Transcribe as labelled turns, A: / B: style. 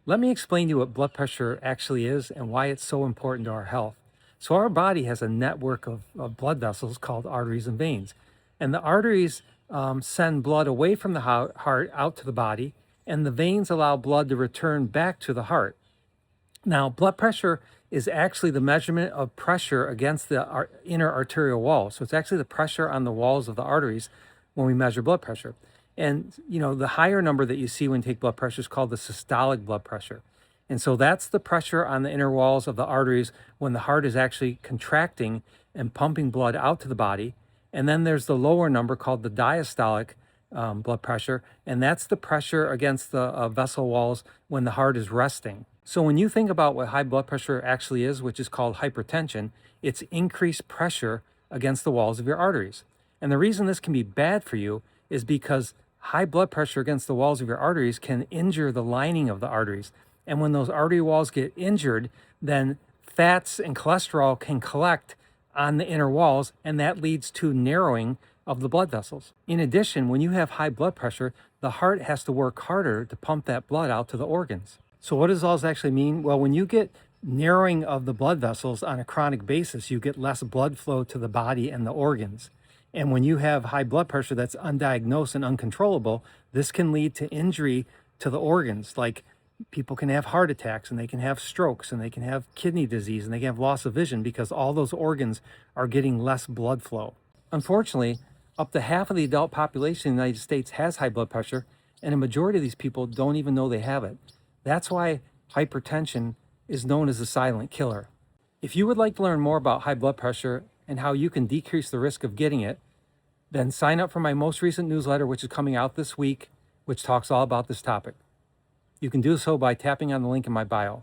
A: Let me explain to you what blood pressure actually is and why it's so important to our health. So, our body has a network of blood vessels called arteries and veins. And the arteries send blood away from the heart out to the body, and the veins allow blood to return back to the heart. Now, blood pressure is actually the measurement of pressure against the inner arterial wall. So it's actually the pressure on the walls of the arteries when we measure blood pressure. And the higher number that you see when you take blood pressure is called the systolic blood pressure. And so that's the pressure on the inner walls of the arteries when the heart is actually contracting and pumping blood out to the body. And then there's the lower number called the diastolic blood pressure, and that's the pressure against the vessel walls when the heart is resting. So when you think about what high blood pressure actually is, which is called hypertension, it's increased pressure against the walls of your arteries. And the reason this can be bad for you is because high blood pressure against the walls of your arteries can injure the lining of the arteries. And when those artery walls get injured, then fats and cholesterol can collect on the inner walls, and that leads to narrowing of the blood vessels. In addition, when you have high blood pressure, the heart has to work harder to pump that blood out to the organs. So what does all this actually mean? Well, when you get narrowing of the blood vessels on a chronic basis, you get less blood flow to the body and the organs. And when you have high blood pressure that's undiagnosed and uncontrollable, this can lead to injury to the organs. Like, people can have heart attacks, and they can have strokes, and they can have kidney disease, and they can have loss of vision because all those organs are getting less blood flow. Unfortunately, up to half of the adult population in the United States has high blood pressure, and a majority of these people don't even know they have it. That's why hypertension is known as the silent killer. If you would like to learn more about high blood pressure and how you can decrease the risk of getting it, then sign up for my most recent newsletter, which is coming out this week, which talks all about this topic. You can do so by tapping on the link in my bio.